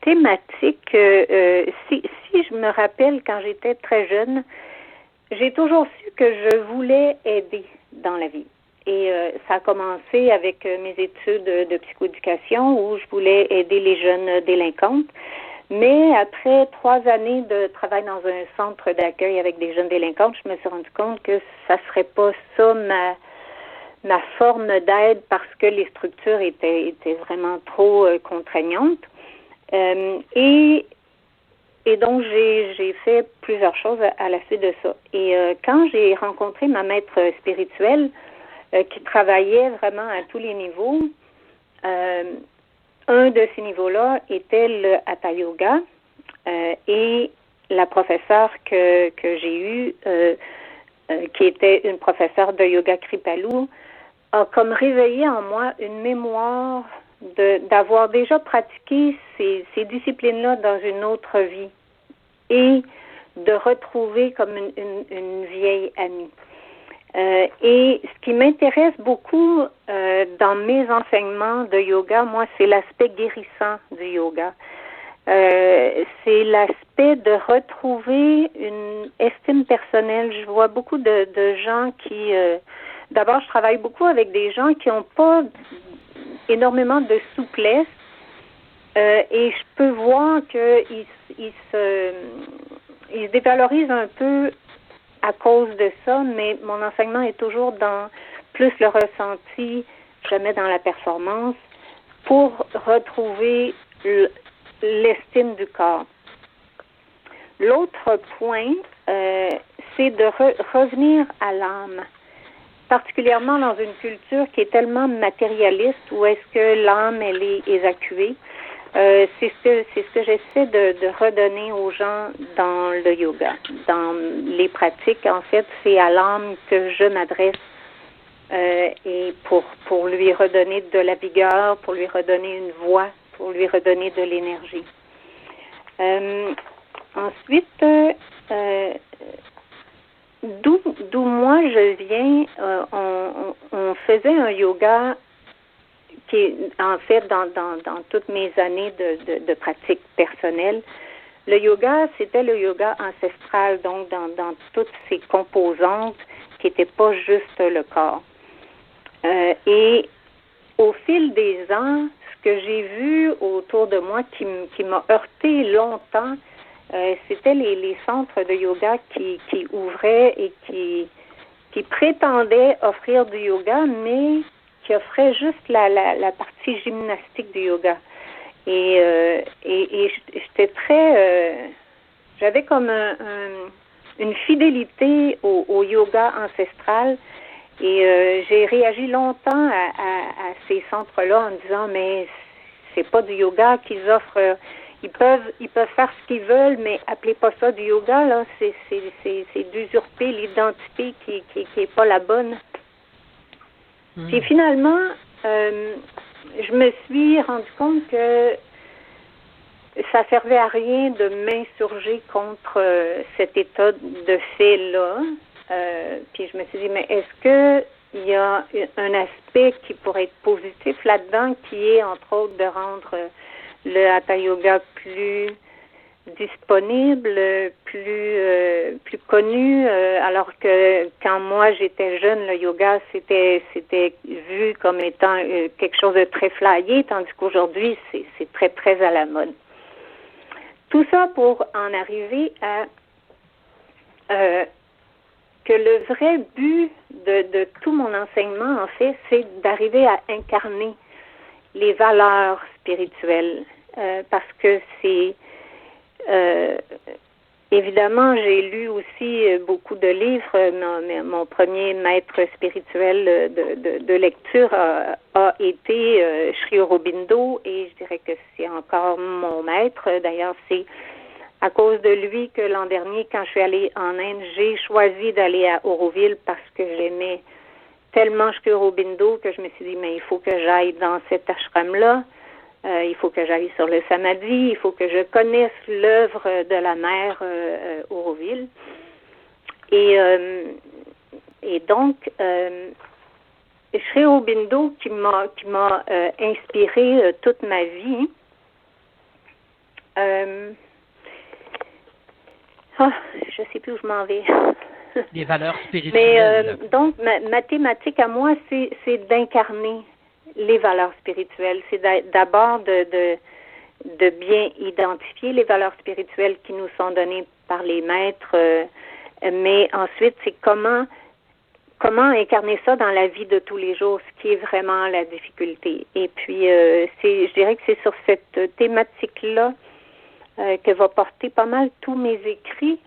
thématique, si je me rappelle quand j'étais très jeune, j'ai toujours su que je voulais aider dans la vie. Et ça a commencé avec mes études de psychoéducation où je voulais aider les jeunes délinquantes. Mais après 3 années de travail dans un centre d'accueil avec des jeunes délinquantes, je me suis rendu compte que ça serait pas ça ma forme d'aide parce que les structures étaient vraiment trop contraignantes. Et donc, j'ai fait plusieurs choses à la suite de ça. Et quand j'ai rencontré ma maître spirituelle, qui travaillait vraiment à tous les niveaux, un de ces niveaux-là était le Hatha Yoga. Et la professeure que j'ai eue, qui était une professeure de yoga Kripalu, a comme réveillé en moi une mémoire d'avoir déjà pratiqué ces disciplines-là dans une autre vie et de retrouver comme une vieille amie. Et ce qui m'intéresse beaucoup dans mes enseignements de yoga, moi, c'est l'aspect guérissant du yoga. C'est l'aspect de retrouver une estime personnelle. Je vois beaucoup de gens qui... d'abord, je travaille beaucoup avec des gens qui n'ont pas énormément de souplesse et je peux voir qu'ils se dévalorisent un peu à cause de ça, mais mon enseignement est toujours dans plus le ressenti, jamais dans la performance, pour retrouver l'estime du corps. L'autre point, c'est de revenir à l'âme, particulièrement dans une culture qui est tellement matérialiste, où est-ce que l'âme, elle est évacuée. C'est ce que j'essaie de redonner aux gens dans le yoga. Dans les pratiques, en fait, c'est à l'âme que je m'adresse et pour lui redonner de la vigueur, pour lui redonner une voix, pour lui redonner de l'énergie. Ensuite, d'où moi je viens, on faisait un yoga qui est en fait dans toutes mes années de pratique personnelle. Le yoga, c'était le yoga ancestral, donc dans toutes ses composantes qui n'étaient pas juste le corps. Et au fil des ans, ce que j'ai vu autour de moi qui m'a heurté longtemps, c'était les centres de yoga qui ouvraient et qui prétendaient offrir du yoga, mais qui offraient juste la partie gymnastique du yoga. Et j'étais très... j'avais comme une fidélité au yoga ancestral. Et j'ai réagi longtemps à ces centres-là en disant, mais c'est pas du yoga qu'ils offrent. Ils peuvent faire ce qu'ils veulent, mais appelez pas ça du yoga, là. C'est d'usurper l'identité qui est pas la bonne. Puis finalement, je me suis rendu compte que ça servait à rien de m'insurger contre cet état de fait-là. Puis je me suis dit, mais est-ce qu'il y a un aspect qui pourrait être positif là-dedans, qui est entre autres de rendre le Hatha Yoga plus disponible, plus connu, alors que quand moi j'étais jeune, le yoga c'était vu comme étant quelque chose de très flyé, tandis qu'aujourd'hui c'est très très à la mode. Tout ça pour en arriver à que le vrai but de tout mon enseignement, en fait, c'est d'arriver à incarner les valeurs spirituelles, parce que c'est évidemment, j'ai lu aussi beaucoup de livres. Mon premier maître spirituel de lecture a été Sri Aurobindo, et je dirais que c'est encore mon maître. D'ailleurs, c'est à cause de lui que l'an dernier, quand je suis allée en Inde, j'ai choisi d'aller à Auroville parce que j'aimais tellement Sri Aurobindo que je me suis dit, mais il faut que j'aille dans cet ashram-là. Il faut que j'aille sur le Samadhi, il faut que je connaisse l'œuvre de la mère Auroville. Et donc, Sri Aurobindo qui m'a inspiré toute ma vie. Je sais plus où je m'en vais. Les valeurs spirituelles. Mais donc, ma thématique à moi, c'est d'incarner les valeurs spirituelles. C'est d'abord de bien identifier les valeurs spirituelles qui nous sont données par les maîtres, mais ensuite, c'est comment incarner ça dans la vie de tous les jours, ce qui est vraiment la difficulté. Et puis, je dirais que c'est sur cette thématique-là que va porter pas mal tous mes écrits,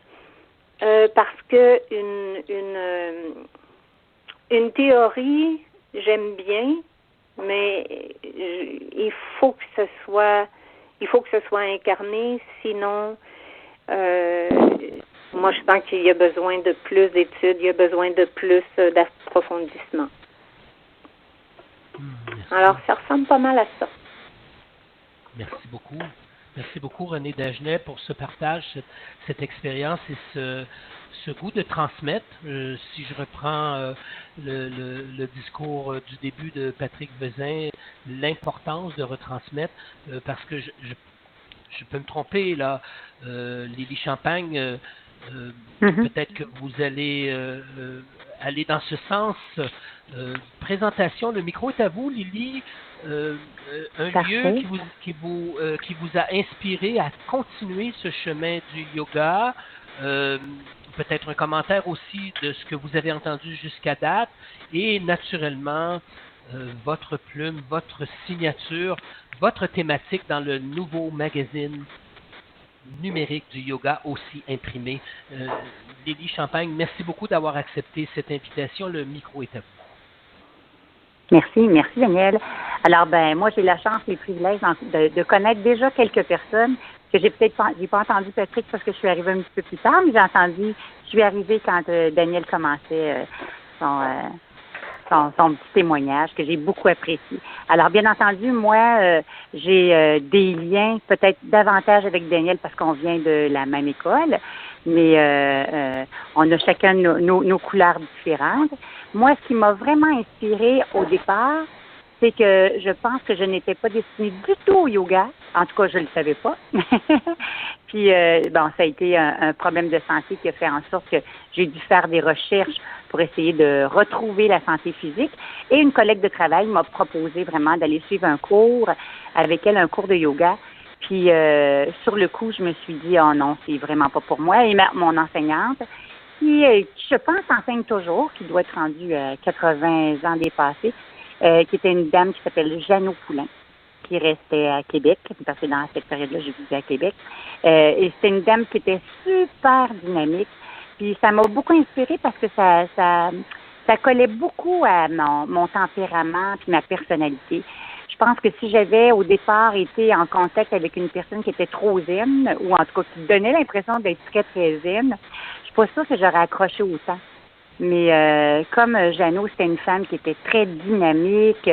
parce que une théorie, j'aime bien, mais il faut que ce soit incarné, sinon moi je pense qu'il y a besoin de plus d'études, il y a besoin de plus d'approfondissement. Alors ça ressemble pas mal à ça. Merci beaucoup. Merci beaucoup René Dagenet pour ce partage, cette expérience et ce goût de transmettre. Si je reprends le discours du début de Patrick Vezin, l'importance de retransmettre, parce que je peux me tromper là, Lily Champagne, peut-être que vous allez aller dans ce sens. Présentation, le micro est à vous, Lily. Un Parfait. lieu qui vous a inspiré à continuer ce chemin du yoga. Peut-être un commentaire aussi de ce que vous avez entendu jusqu'à date et naturellement votre plume, votre signature, votre thématique dans le nouveau magazine numérique du yoga aussi imprimé. Lily Champagne, merci beaucoup d'avoir accepté cette invitation. Le micro est à vous. Merci Daniel. Alors moi j'ai la chance et le privilège de connaître déjà quelques personnes que j'ai pas entendu Patrick parce que je suis arrivée un petit peu plus tard, mais je suis arrivée quand Daniel commençait son petit témoignage que j'ai beaucoup apprécié. Alors, bien entendu, moi, j'ai des liens peut-être davantage avec Daniel parce qu'on vient de la même école, mais on a chacun nos couleurs différentes. Moi, ce qui m'a vraiment inspirée au départ, c'est que je pense que je n'étais pas destinée du tout au yoga. En tout cas, je ne le savais pas. Puis, ça a été un problème de santé qui a fait en sorte que j'ai dû faire des recherches pour essayer de retrouver la santé physique. Et une collègue de travail m'a proposé vraiment d'aller suivre un cours avec elle, un cours de yoga. Puis, sur le coup, je me suis dit, oh non, c'est vraiment pas pour moi. Et mon enseignante, qui, je pense, enseigne toujours, qui doit être rendue à 80 ans dépassée, qui était une dame qui s'appelle Jeannot Poulain, qui restait à Québec, parce que dans cette période-là, j'ai vécu à Québec. Et c'était une dame qui était super dynamique. Puis ça m'a beaucoup inspirée parce que ça collait beaucoup à mon tempérament puis ma personnalité. Je pense que si j'avais au départ été en contact avec une personne qui était trop zen, ou en tout cas qui donnait l'impression d'être très, très zen, je suis pas sûre que j'aurais accroché autant. Mais comme Jeannot, c'était une femme qui était très dynamique,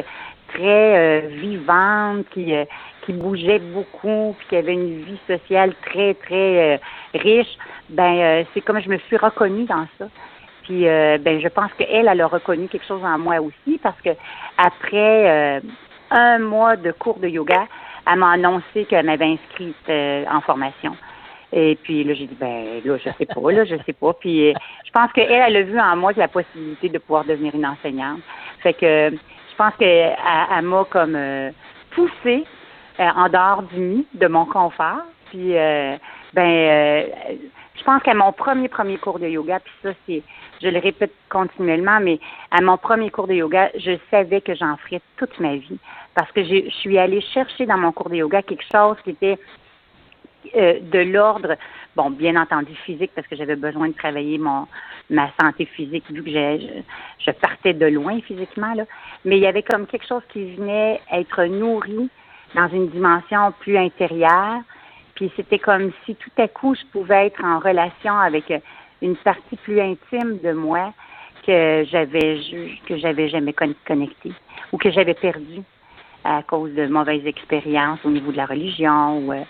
très vivante, qui bougeait beaucoup, puis qui avait une vie sociale très, très riche, c'est comme je me suis reconnue dans ça. Puis je pense qu'elle a reconnu quelque chose en moi aussi, parce que après 1 mois de cours de yoga, elle m'a annoncé qu'elle m'avait inscrite en formation. Et puis là, j'ai dit, je sais pas. Puis je pense qu'elle a vu en moi la possibilité de pouvoir devenir une enseignante. Fait que je pense qu'elle m'a comme poussée en dehors du nid, de mon confort. Puis je pense qu'à mon premier cours de yoga, puis ça, je le répète continuellement, mais à mon premier cours de yoga, je savais que j'en ferais toute ma vie. Parce que je suis allée chercher dans mon cours de yoga quelque chose qui était de l'ordre, bien entendu physique, parce que j'avais besoin de travailler ma santé physique, vu que je partais de loin physiquement, là. Mais il y avait comme quelque chose qui venait être nourri dans une dimension plus intérieure. Puis c'était comme si tout à coup, je pouvais être en relation avec une partie plus intime de moi que j'avais jamais connectée ou que j'avais perdue à cause de mauvaises expériences au niveau de la religion.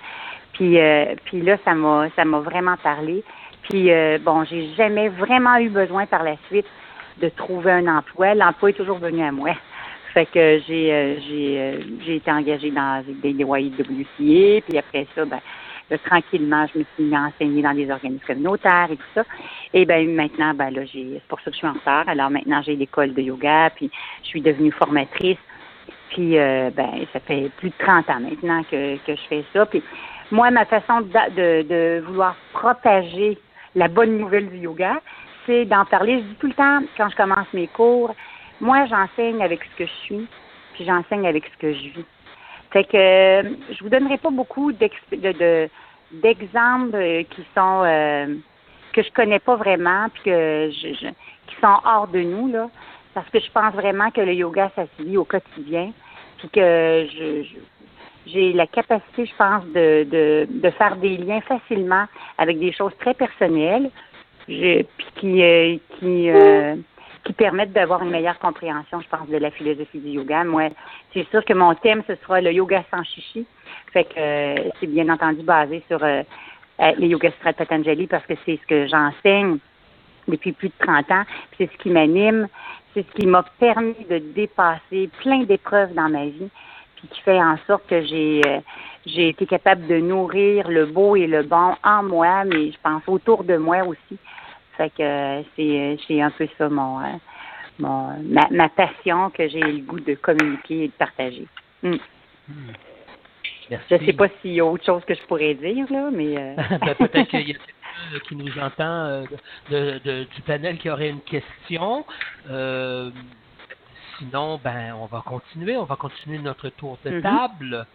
Puis là, ça m'a vraiment parlé. Puis j'ai jamais vraiment eu besoin par la suite de trouver un emploi. L'emploi est toujours venu à moi. Fait que j'ai été engagée dans des YWCA, puis après ça, tranquillement, je me suis mis à enseigner dans des organismes communautaires et tout ça. Et maintenant, c'est pour ça que je suis en retard. Alors maintenant, j'ai l'école de yoga, puis je suis devenue formatrice. Puis ça fait plus de 30 ans maintenant que je fais ça. Puis moi, ma façon de vouloir propager la bonne nouvelle du yoga, c'est d'en parler. Je dis tout le temps, quand je commence mes cours, moi, j'enseigne avec ce que je suis, puis j'enseigne avec ce que je vis. Fait que je vous donnerai pas beaucoup d'exemples qui sont que je connais pas vraiment, puis qui sont hors de nous, là, parce que je pense vraiment que le yoga, ça se vit au quotidien, puis que j'ai la capacité, je pense, de faire des liens facilement avec des choses très personnelles, puis qui permettent d'avoir une meilleure compréhension, je pense, de la philosophie du yoga. Moi, c'est sûr que mon thème, ce sera le yoga sans chichi. Fait que c'est bien entendu basé sur les Yoga Sutras de Patanjali, parce que c'est ce que j'enseigne depuis plus de 30 ans. Puis c'est ce qui m'anime, c'est ce qui m'a permis de dépasser plein d'épreuves dans ma vie, puis qui fait en sorte que j'ai été capable de nourrir le beau et le bon en moi, mais je pense autour de moi aussi. Fait que c'est un peu ça ma passion que j'ai le goût de communiquer et de partager. Merci. Je ne sais pas s'il y a autre chose que je pourrais dire, là, mais... peut-être qu'il y a quelqu'un qui nous entend du panel qui aurait une question. Sinon, on va continuer notre tour de table.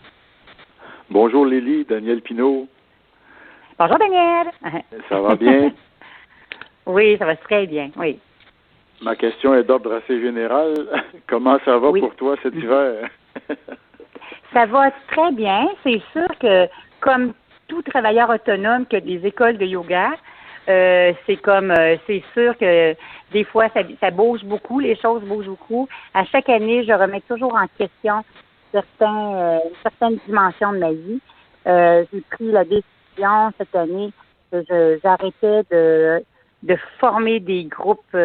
Bonjour Lily, Daniel Pinault. Bonjour Daniel. Ça va bien? Oui, ça va très bien, oui. Ma question est d'ordre assez général. Comment ça va pour toi cet hiver? Ça va très bien. C'est sûr que, comme tout travailleur autonome qui a des écoles de yoga, c'est sûr que des fois, ça bouge beaucoup, les choses bougent beaucoup. À chaque année, je remets toujours en question certaines dimensions de ma vie. J'ai pris la décision cette année que j'arrêtais de former des groupes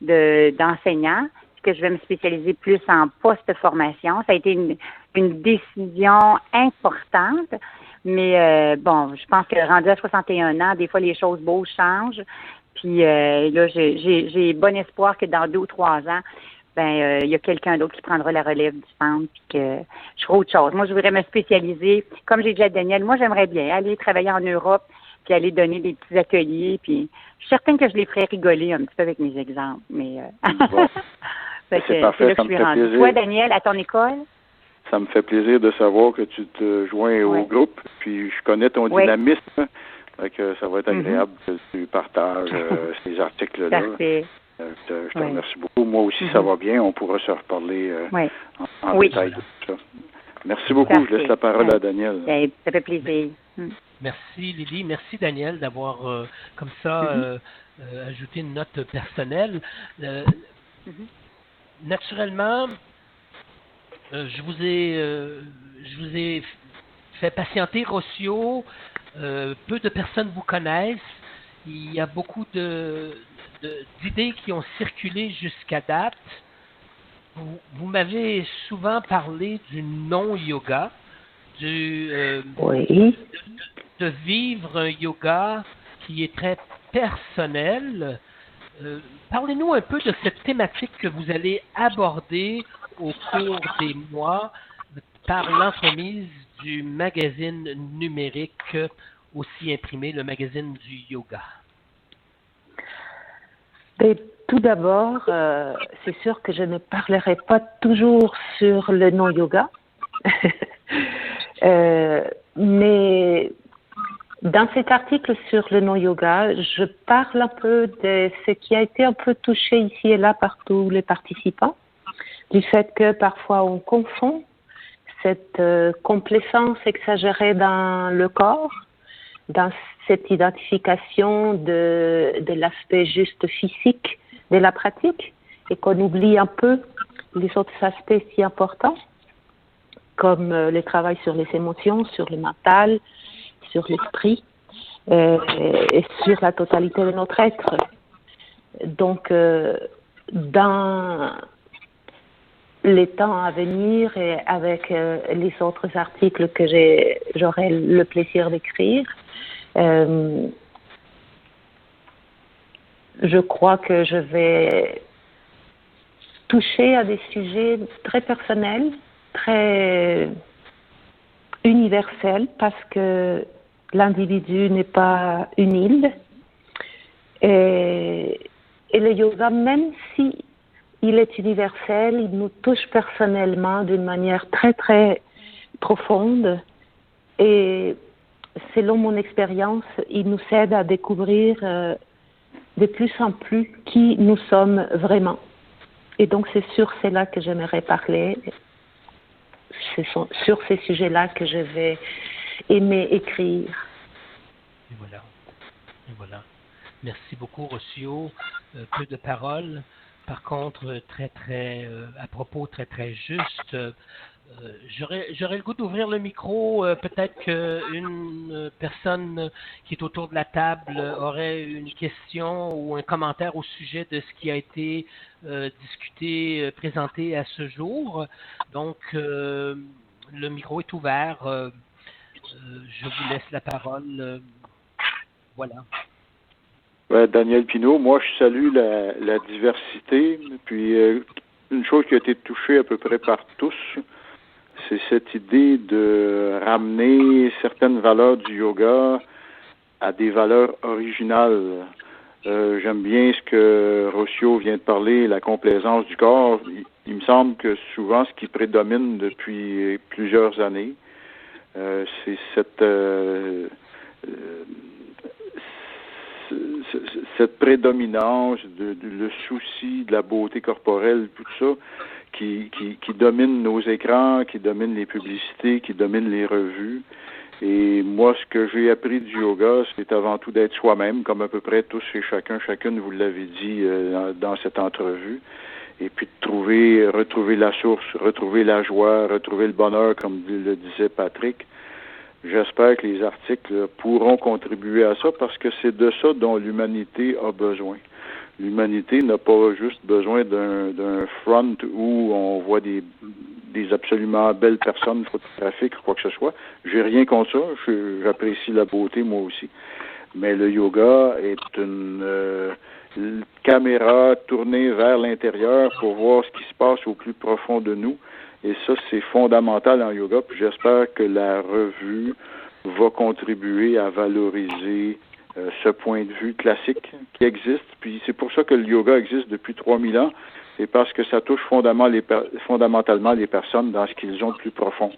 d'enseignants, que je vais me spécialiser plus en post-formation. Ça a été une décision importante, mais bon, je pense que rendu à 61 ans, des fois les choses bougent, changent. Puis là, j'ai bon espoir que dans 2 ou 3 ans, il y a quelqu'un d'autre qui prendra la relève du centre, puis que je ferai autre chose. Moi, je voudrais me spécialiser. Comme j'ai dit à Daniel, moi, j'aimerais bien aller travailler en Europe, puis aller donner des petits ateliers, puis je suis certaine que je les ferais rigoler un petit peu avec mes exemples. Mais bon. C'est parfait, ça me fait plaisir. Toi, Daniel, à ton école? Ça me fait plaisir de savoir que tu te joins au groupe, puis je connais ton dynamisme, que ça va être agréable que tu partages ces articles-là. Parfait. Je te remercie beaucoup. Moi aussi, ça va bien. On pourra se reparler en détail de tout ça. Merci beaucoup. Parfait. Je laisse la parole à Daniel. Ça fait plaisir. Merci, Lily. Merci, Daniel, d'avoir comme ça ajouté une note personnelle. Naturellement, je vous ai fait patienter, Rocio. Peu de personnes vous connaissent. Il y a beaucoup d'idées qui ont circulé jusqu'à date. Vous m'avez souvent parlé du non-yoga, de vivre un yoga qui est très personnel. Parlez-nous un peu de cette thématique que vous allez aborder au cours des mois par l'entremise du magazine numérique aussi imprimé, le magazine du yoga. Tout d'abord, c'est sûr que je ne parlerai pas toujours sur le non-yoga, mais dans cet article sur le non-yoga, je parle un peu de ce qui a été un peu touché ici et là par tous les participants, du fait que parfois on confond cette complaisance exagérée dans le corps, dans cette identification de l'aspect juste physique de la pratique, et qu'on oublie un peu les autres aspects si importants, comme le travail sur les émotions, sur le mental, sur l'esprit et sur la totalité de notre être. Donc, dans les temps à venir et avec les autres articles que j'aurai le plaisir d'écrire, je crois que je vais toucher à des sujets très personnels, très universels, parce que l'individu n'est pas une île. Et le yoga, même si il est universel, il nous touche personnellement d'une manière très, très profonde. Et selon mon expérience, il nous aide à découvrir de plus en plus qui nous sommes vraiment. Et donc, c'est sur cela que j'aimerais parler. Ce sont sur ces sujets-là que je vais aimer écrire. Et voilà. Merci beaucoup, Rocio. Peu de paroles. Par contre, très, très, à propos, très, très juste. J'aurais le goût d'ouvrir le micro. Peut-être qu'une personne qui est autour de la table aurait une question ou un commentaire au sujet de ce qui a été discuté, présenté à ce jour. Donc, le micro est ouvert. Je vous laisse la parole. Voilà. Daniel Pinault, moi je salue la diversité, puis une chose qui a été touchée à peu près par tous, c'est cette idée de ramener certaines valeurs du yoga à des valeurs originales. J'aime bien ce que Rocio vient de parler, la complaisance du corps. Il me semble que souvent ce qui prédomine depuis plusieurs années, c'est cette prédominance le souci de la beauté corporelle, tout ça, qui domine nos écrans, qui domine les publicités, qui domine les revues. Et moi, ce que j'ai appris du yoga, c'est avant tout d'être soi-même, comme à peu près tous et chacune, vous l'avez dit dans cette entrevue. Et puis de retrouver la source, retrouver la joie, retrouver le bonheur, comme le disait Patrick. J'espère que les articles pourront contribuer à ça parce que c'est de ça dont l'humanité a besoin. L'humanité n'a pas juste besoin d'un front où on voit des absolument belles personnes photographiques ou quoi que ce soit. J'ai rien contre ça. J'apprécie la beauté moi aussi. Mais le yoga est une caméra tournée vers l'intérieur pour voir ce qui se passe au plus profond de nous. Et ça, c'est fondamental en yoga. Puis j'espère que la revue va contribuer à valoriser ce point de vue classique qui existe. Puis c'est pour ça que le yoga existe depuis 3000 ans. C'est parce que ça touche fondamentalement les personnes dans ce qu'ils ont de plus profond.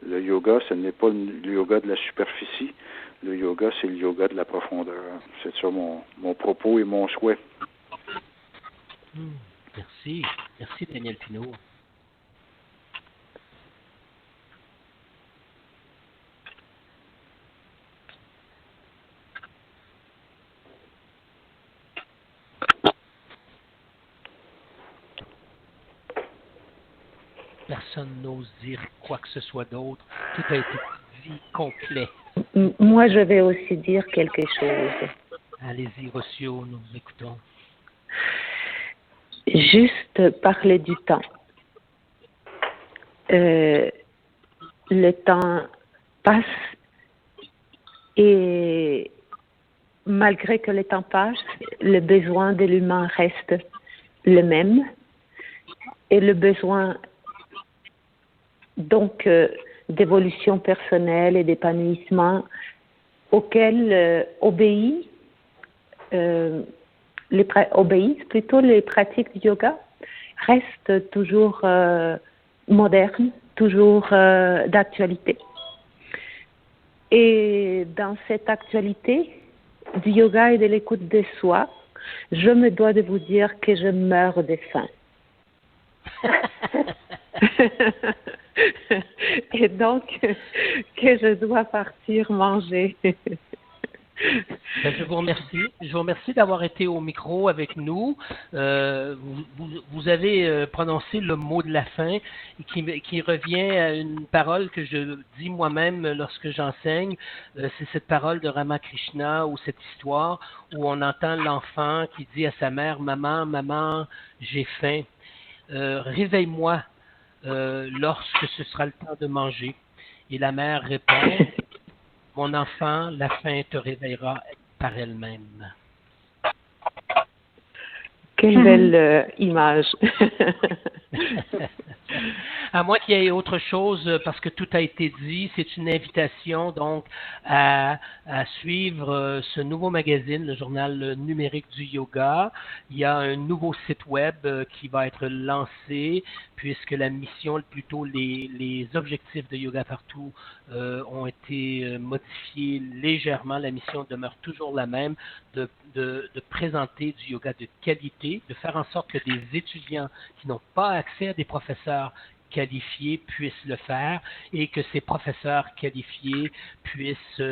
Le yoga, ce n'est pas le yoga de la superficie. Le yoga, c'est le yoga de la profondeur. C'est ça mon propos et mon souhait. Merci. Merci, Daniel Pinault. Personne n'ose dire quoi que ce soit d'autre. Tout a été dit complet. Moi, je vais aussi dire quelque chose. Allez-y, Rossio, nous vous écoutons. Juste parler du temps. Le temps passe et malgré que le temps passe, le besoin de l'humain reste le même et le besoin donc d'évolution personnelle et d'épanouissement auquel obéissent plutôt les pratiques du yoga restent toujours modernes, toujours d'actualité. Et dans cette actualité du yoga et de l'écoute de soi, je me dois de vous dire que je meurs de faim. Et donc, que je dois partir manger. Je vous remercie. Je vous remercie d'avoir été au micro avec nous. Vous avez prononcé le mot de la fin qui revient à une parole que je dis moi-même lorsque j'enseigne. C'est cette parole de Ramakrishna ou cette histoire où on entend l'enfant qui dit à sa mère « Maman, maman, j'ai faim. Réveille-moi lorsque ce sera le temps de manger. » Et la mère répond « Mon enfant, la faim te réveillera par elle-même. » Quelle belle image. À moins qu'il y ait autre chose, parce que tout a été dit, c'est une invitation donc à suivre ce nouveau magazine, le journal numérique du yoga. Il y a un nouveau site web qui va être lancé, puisque la mission, plutôt les objectifs de Yoga Partout ont été modifiés légèrement. La mission demeure toujours la même, de présenter du yoga de qualité, de faire en sorte que des étudiants qui n'ont pas accès à des professeurs qualifiés puissent le faire et que ces professeurs qualifiés puissent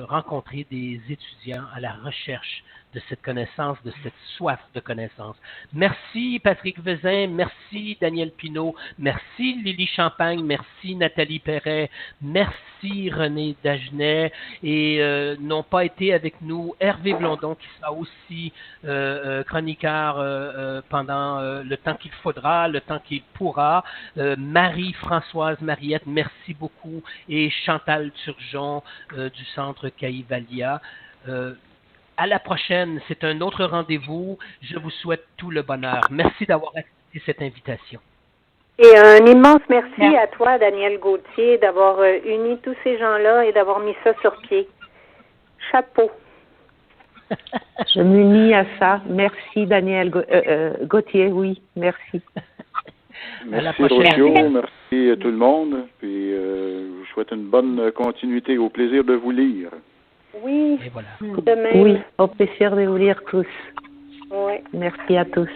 rencontrer des étudiants à la recherche de cette connaissance, de cette soif de connaissance. Merci Patrick Vezin, merci Daniel Pinault, merci Lily Champagne, merci Nathalie Perret, merci René Dagenet et n'ont pas été avec nous Hervé Blondon qui sera aussi chroniqueur pendant le temps qu'il faudra, le temps qu'il pourra, Marie-Françoise Mariette, merci beaucoup et Chantal Turgeon du Centre Kaivalya. À la prochaine, c'est un autre rendez-vous. Je vous souhaite tout le bonheur. Merci d'avoir accepté cette invitation. Et un immense merci à toi, Daniel Gauthier, d'avoir uni tous ces gens-là et d'avoir mis ça sur pied. Chapeau. Je m'unis à ça. Merci, Daniel Gauthier. Oui, merci. Merci, Rocio. Merci à tout le monde. Puis, je vous souhaite une bonne continuité. Au plaisir de vous lire. Oui, et voilà. De même. Oui, au plaisir de vous lire tous. Oui. Merci à tous.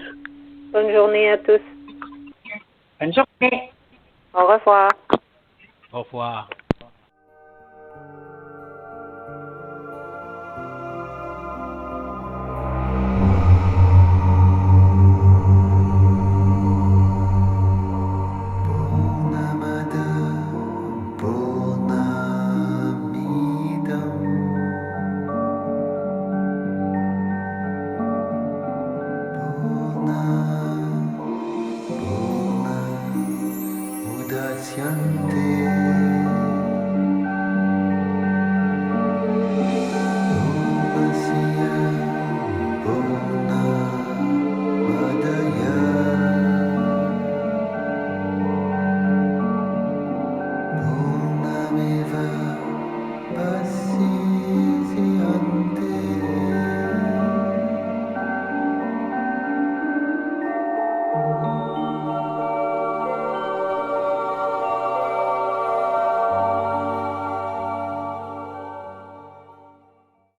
Bonne journée à tous. Bonne journée. Au revoir. Au revoir.